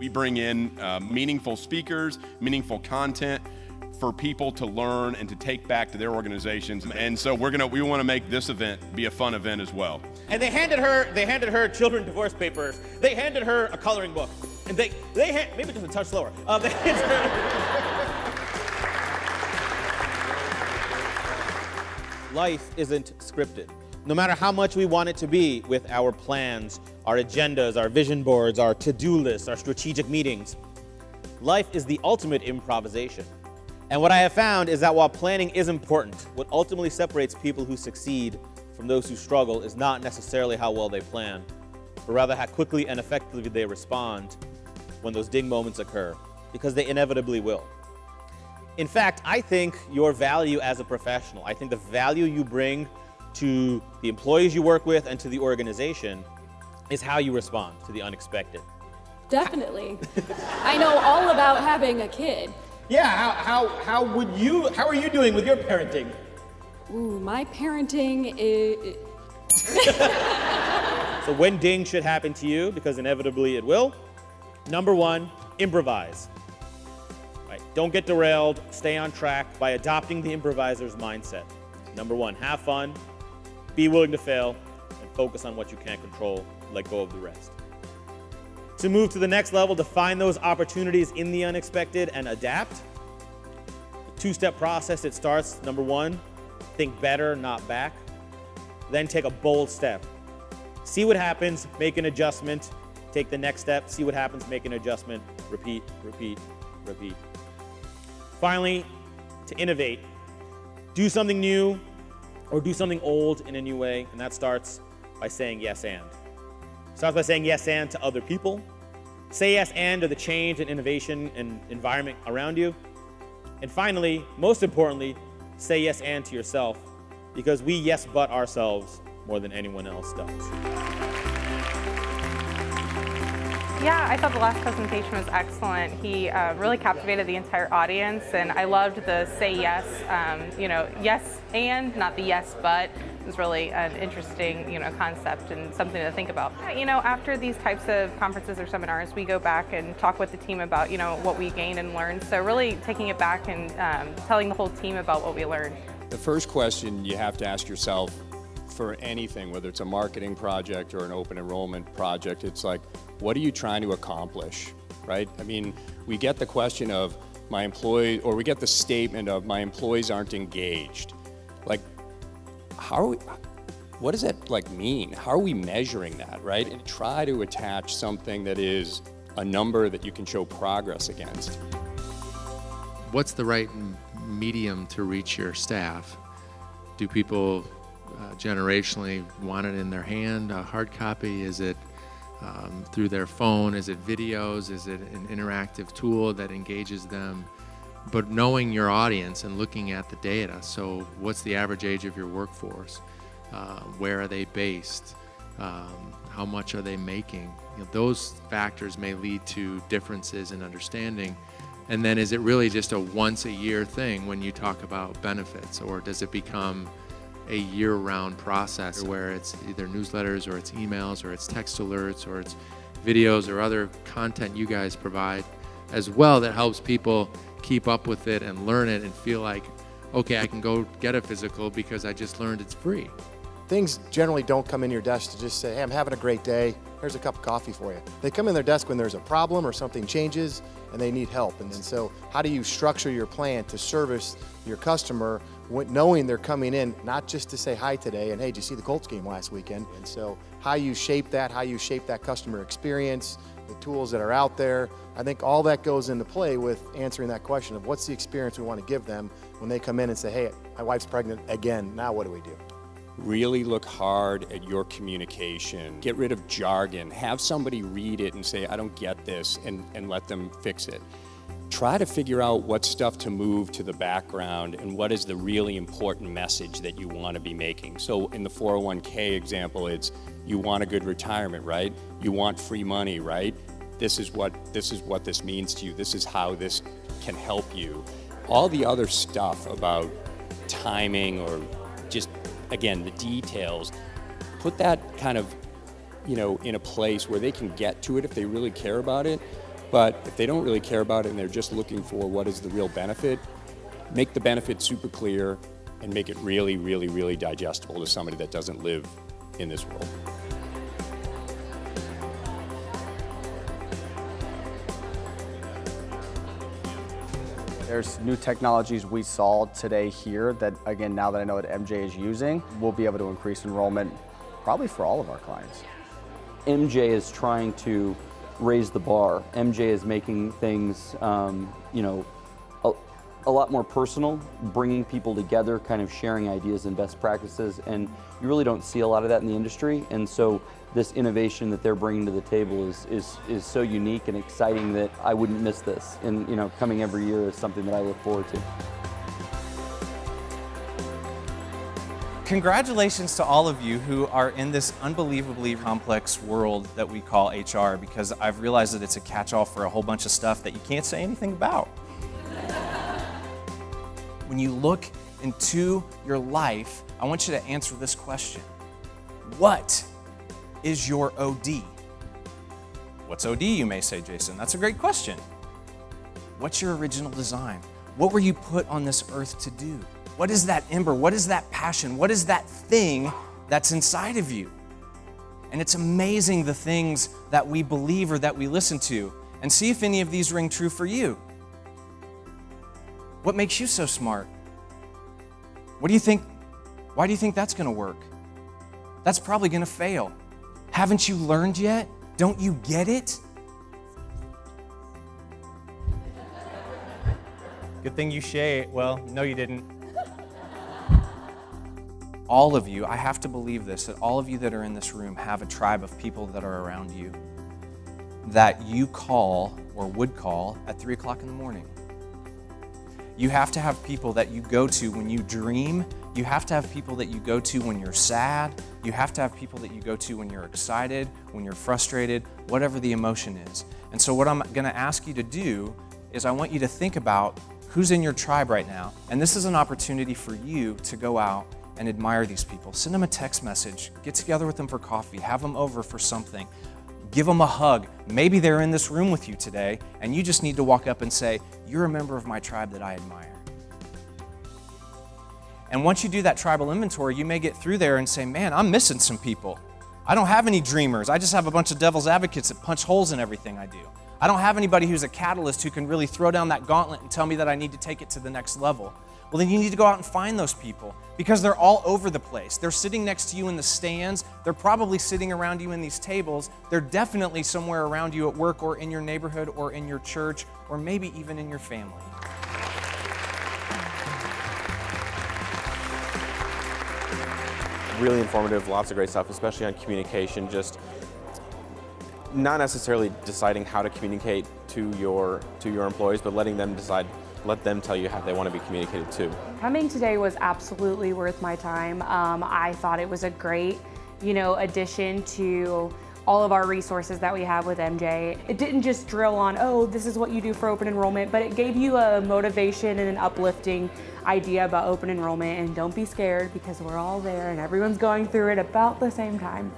We bring in meaningful speakers, meaningful content for people to learn and to take back to their organizations. And so we want to make this event be a fun event as well. And they handed her children divorce papers. They handed her a coloring book. And maybe just a touch slower. They handed her. Life isn't scripted. No matter how much we want it to be with our plans, our agendas, our vision boards, our to-do lists, our strategic meetings, life is the ultimate improvisation. And what I have found is that while planning is important, what ultimately separates people who succeed from those who struggle is not necessarily how well they plan, but rather how quickly and effectively they respond when those ding moments occur, because they inevitably will. In fact, I think your value as a professional, I think the value you bring to the employees you work with and to the organization is how you respond to the unexpected. Definitely. I know all about having a kid. Yeah, how are you doing with your parenting? Ooh, my parenting is... So when ding should happen to you, because inevitably it will, number one, improvise. Right. Don't get derailed, stay on track by adopting the improviser's mindset. Number one, have fun, be willing to fail, and focus on what you can't control, let go of the rest. To move to the next level, to find those opportunities in the unexpected and adapt. The two-step process, it starts, number one, think better, not back. Then take a bold step. See what happens, make an adjustment, take the next step, see what happens, make an adjustment, repeat, repeat, repeat. Finally, to innovate. Do something new or do something old in a new way, and that starts by saying yes and. Starts by saying yes and to other people. Say yes and to the change and innovation and environment around you. And finally, most importantly, say yes and to yourself, because we yes but ourselves more than anyone else does. Yeah, I thought the last presentation was excellent. He really captivated the entire audience, and I loved the say yes, yes and, not the yes but. It was really an interesting, concept and something to think about. After these types of conferences or seminars, we go back and talk with the team about, what we gained and learned. So really taking it back and telling the whole team about what we learned. The first question you have to ask yourself for anything, whether it's a marketing project or an open enrollment project, it's like, what are you trying to accomplish, right? I mean, we get the question of my employee, or we get the statement of my employees aren't engaged. Like, what does that mean? How are we measuring that, right? And try to attach something that is a number that you can show progress against. What's the right medium to reach your staff? Do people generationally want it in their hand, a hard copy? Is it through their phone? Is it videos? Is it an interactive tool that engages them? But knowing your audience and looking at the data, so what's the average age of your workforce? Where are they based? How much are they making? Those factors may lead to differences in understanding. And then is it really just a once a year thing when you talk about benefits, or does it become a year-round process where it's either newsletters or it's emails or it's text alerts or it's videos or other content you guys provide as well that helps people keep up with it and learn it and feel like, okay, I can go get a physical because I just learned it's free. Things generally don't come in your desk to just say, hey, I'm having a great day, here's a cup of coffee for you. They come in their desk when there's a problem or something changes and they need help. And so how do you structure your plan to service your customer knowing they're coming in not just to say hi today and hey, did you see the Colts game last weekend? And so how you shape that customer experience, the tools that are out there, I think all that goes into play with answering that question of what's the experience we want to give them when they come in and say, hey, my wife's pregnant again, now what do we do? Really look hard at your communication. Get rid of jargon. Have somebody read it and say, I don't get this, and let them fix it. Try to figure out what stuff to move to the background and what is the really important message that you want to be making. So in the 401k example, it's you want a good retirement, right? You want free money, right? This is what this means to you. This is how this can help you. All the other stuff about timing or just, again, the details, put that kind of, in a place where they can get to it if they really care about it. But if they don't really care about it and they're just looking for what is the real benefit, make the benefit super clear and make it really, really, really digestible to somebody that doesn't live in this world. There's new technologies we saw today here that, again, now that I know that MJ is using, we'll be able to increase enrollment probably for all of our clients. MJ is trying to raise the bar. MJ is making things, a lot more personal, bringing people together, kind of sharing ideas and best practices, and you really don't see a lot of that in the industry. And so this innovation that they're bringing to the table is so unique and exciting that I wouldn't miss this. And coming every year is something that I look forward to. Congratulations to all of you who are in this unbelievably complex world that we call HR, because I've realized that it's a catch-all for a whole bunch of stuff that you can't say anything about. When you look into your life, I want you to answer this question. What is your OD? What's OD, you may say, Jason? That's a great question. What's your original design? What were you put on this earth to do? What is that ember? What is that passion? What is that thing that's inside of you? And it's amazing the things that we believe or that we listen to. And see if any of these ring true for you. What makes you so smart? What do you think? Why do you think that's going to work? That's probably going to fail. Haven't you learned yet? Don't you get it? Good thing you share. Well, no, you didn't. All of you, I have to believe this, that all of you that are in this room have a tribe of people that are around you that you call or would call at 3 o'clock in the morning. You have to have people that you go to when you dream. You have to have people that you go to when you're sad. You have to have people that you go to when you're excited, when you're frustrated, whatever the emotion is. And so what I'm going to ask you to do is I want you to think about who's in your tribe right now. And this is an opportunity for you to go out and admire these people. Send them a text message. Get together with them for coffee. Have them over for something. Give them a hug. Maybe they're in this room with you today, and you just need to walk up and say, "You're a member of my tribe that I admire." And once you do that tribal inventory, you may get through there and say, "Man, I'm missing some people. I don't have any dreamers. I just have a bunch of devil's advocates that punch holes in everything I do. I don't have anybody who's a catalyst who can really throw down that gauntlet and tell me that I need to take it to the next level." Well, then you need to go out and find those people, because they're all over the place. They're sitting next to you in the stands. They're probably sitting around you in these tables. They're definitely somewhere around you at work or in your neighborhood or in your church or maybe even in your family. Really informative, lots of great stuff, especially on communication, just not necessarily deciding how to communicate to your employees, but letting them decide. Let them tell you how they want to be communicated to. Coming today was absolutely worth my time. I thought it was a great, addition to all of our resources that we have with MJ. It didn't just drill on, oh, this is what you do for open enrollment, but it gave you a motivation and an uplifting idea about open enrollment. And don't be scared, because we're all there and everyone's going through it about the same time.